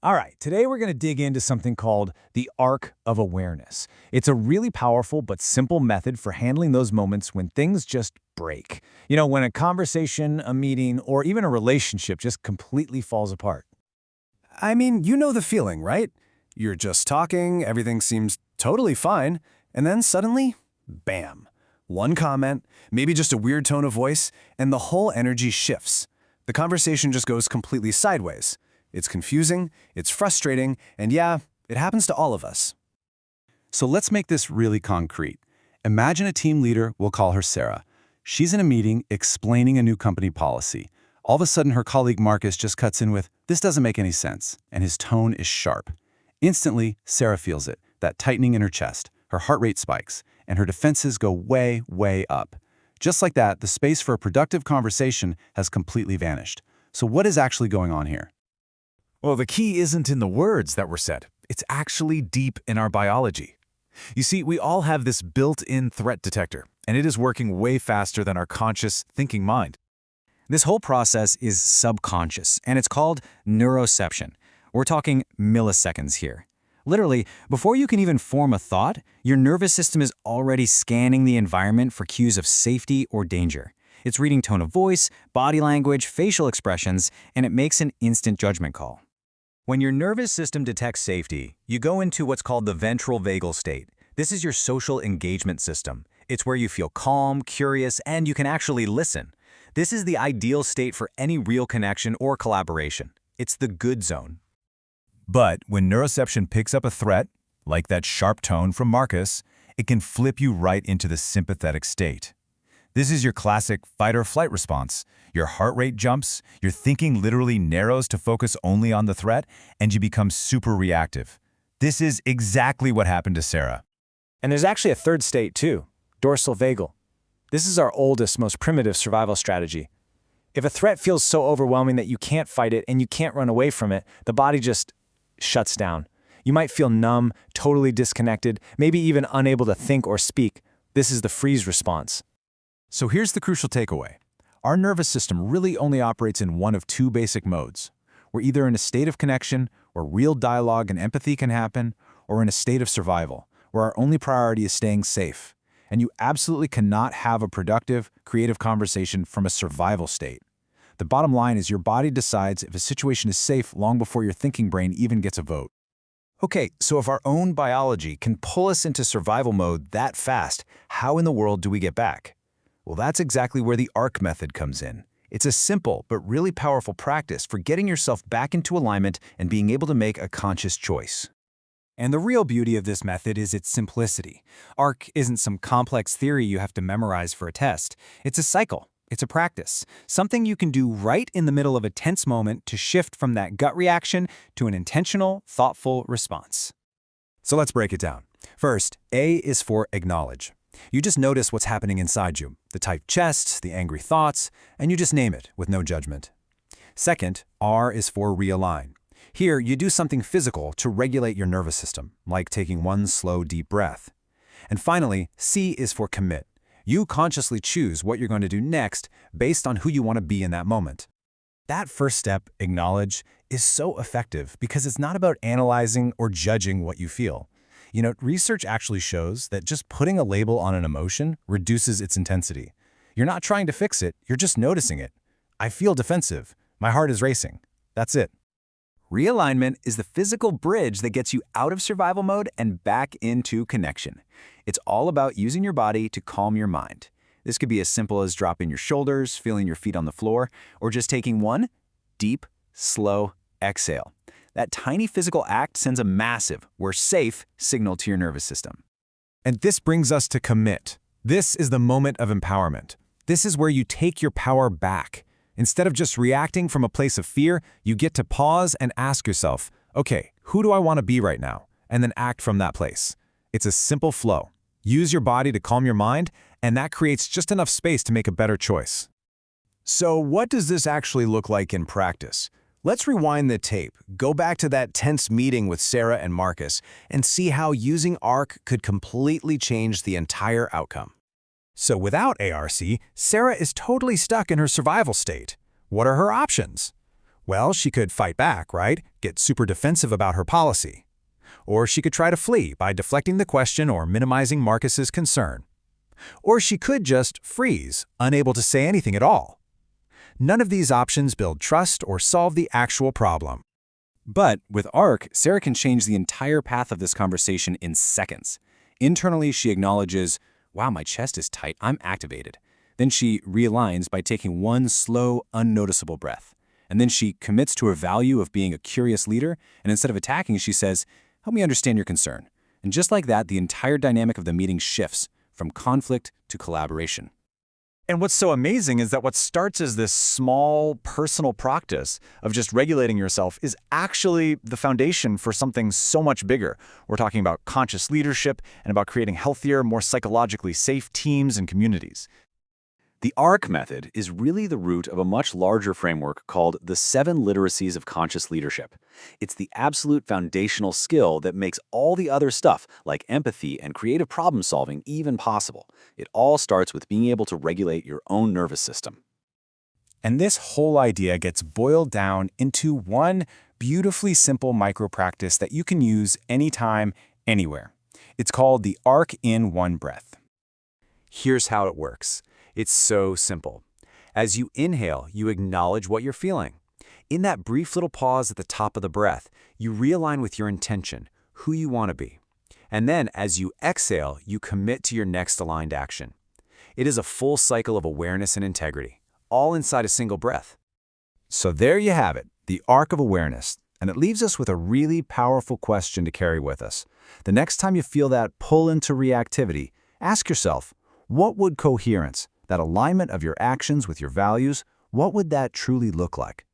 All right, today we're going to dig into something called the arc of awareness. It's a really powerful but simple method for handling those moments when things just break. When a conversation, a meeting, or even a relationship just completely falls apart. I mean, you know the feeling, right? You're just talking, everything seems totally fine, and then suddenly, bam. One comment, maybe just a weird tone of voice, and the whole energy shifts. The conversation just goes completely sideways. It's confusing, it's frustrating, and yeah, it happens to all of us. So let's make this really concrete. Imagine a team leader, we'll call her Sarah. She's in a meeting explaining a new company policy. All of a sudden, her colleague Marcus just cuts in with, "This doesn't make any sense," and his tone is sharp. Instantly, Sarah feels it, that tightening in her chest. Her heart rate spikes, and her defenses go way, way up. Just like that, the space for a productive conversation has completely vanished. So what is actually going on here? Well, the key isn't in the words that were said. It's actually deep in our biology. You see, we all have this built-in threat detector, and it is working way faster than our conscious thinking mind. This whole process is subconscious, and it's called neuroception. We're talking milliseconds here. Literally, before you can even form a thought, your nervous system is already scanning the environment for cues of safety or danger. It's reading tone of voice, body language, facial expressions, and it makes an instant judgment call. When your nervous system detects safety, you go into what's called the ventral vagal state. This is your social engagement system. It's where you feel calm, curious, and you can actually listen. This is the ideal state for any real connection or collaboration. It's the good zone. But when neuroception picks up a threat, like that sharp tone from Marcus, it can flip you right into the sympathetic state. This is your classic fight-or-flight response. Your heart rate jumps, your thinking literally narrows to focus only on the threat, and you become super reactive. This is exactly what happened to Sarah. And there's actually a third state too, dorsal vagal. This is our oldest, most primitive survival strategy. If a threat feels so overwhelming that you can't fight it and you can't run away from it, the body just shuts down. You might feel numb, totally disconnected, maybe even unable to think or speak. This is the freeze response. So here's the crucial takeaway. Our nervous system really only operates in one of two basic modes. We're either in a state of connection, where real dialogue and empathy can happen, or in a state of survival, where our only priority is staying safe. And you absolutely cannot have a productive, creative conversation from a survival state. The bottom line is your body decides if a situation is safe long before your thinking brain even gets a vote. Okay, so if our own biology can pull us into survival mode that fast, how in the world do we get back? Well, that's exactly where the ARC method comes in. It's a simple but really powerful practice for getting yourself back into alignment and being able to make a conscious choice. And the real beauty of this method is its simplicity. ARC isn't some complex theory you have to memorize for a test. It's a cycle. It's a practice. Something you can do right in the middle of a tense moment to shift from that gut reaction to an intentional, thoughtful response. So let's break it down. First, A is for acknowledge. You just notice what's happening inside you, the tight chest, the angry thoughts, and you just name it with no judgment. Second, R is for realign. Here, you do something physical to regulate your nervous system, like taking one slow, deep breath. And finally, C is for commit. You consciously choose what you're going to do next based on who you want to be in that moment. That first step, acknowledge, is so effective because it's not about analyzing or judging what you feel. Research actually shows that just putting a label on an emotion reduces its intensity. You're not trying to fix it, you're just noticing it. I feel defensive. My heart is racing. That's it. Realignment is the physical bridge that gets you out of survival mode and back into connection. It's all about using your body to calm your mind. This could be as simple as dropping your shoulders, feeling your feet on the floor, or just taking one deep, slow exhale. That tiny physical act sends a massive, "we're safe" signal to your nervous system. And this brings us to commit. This is the moment of empowerment. This is where you take your power back. Instead of just reacting from a place of fear, you get to pause and ask yourself, okay, who do I want to be right now? And then act from that place. It's a simple flow. Use your body to calm your mind, and that creates just enough space to make a better choice. So what does this actually look like in practice? Let's rewind the tape, go back to that tense meeting with Sarah and Marcus, and see how using ARC could completely change the entire outcome. So without ARC, Sarah is totally stuck in her survival state. What are her options? Well, she could fight back, right? Get super defensive about her policy. Or she could try to flee by deflecting the question or minimizing Marcus's concern. Or she could just freeze, unable to say anything at all. None of these options build trust or solve the actual problem. But with ARC, Sarah can change the entire path of this conversation in seconds. Internally, she acknowledges, wow, my chest is tight, I'm activated. Then she realigns by taking one slow, unnoticeable breath. And then she commits to her value of being a curious leader, and instead of attacking, she says, help me understand your concern. And just like that, the entire dynamic of the meeting shifts from conflict to collaboration. And what's so amazing is that what starts as this small personal practice of just regulating yourself is actually the foundation for something so much bigger. We're talking about conscious leadership and about creating healthier, more psychologically safe teams and communities. The ARC method is really the root of a much larger framework called the 7 Literacies of Conscious Leadership. It's the absolute foundational skill that makes all the other stuff, like empathy and creative problem solving, even possible. It all starts with being able to regulate your own nervous system. And this whole idea gets boiled down into one beautifully simple micro-practice that you can use anytime, anywhere. It's called the ARC in one breath. Here's how it works. It's so simple. As you inhale, you acknowledge what you're feeling. In that brief little pause at the top of the breath, you realign with your intention, who you want to be. And then, as you exhale, you commit to your next aligned action. It is a full cycle of awareness and integrity, all inside a single breath. So there you have it, the arc of awareness. And it leaves us with a really powerful question to carry with us. The next time you feel that pull into reactivity, ask yourself, what would coherence, that alignment of your actions with your values, what would that truly look like?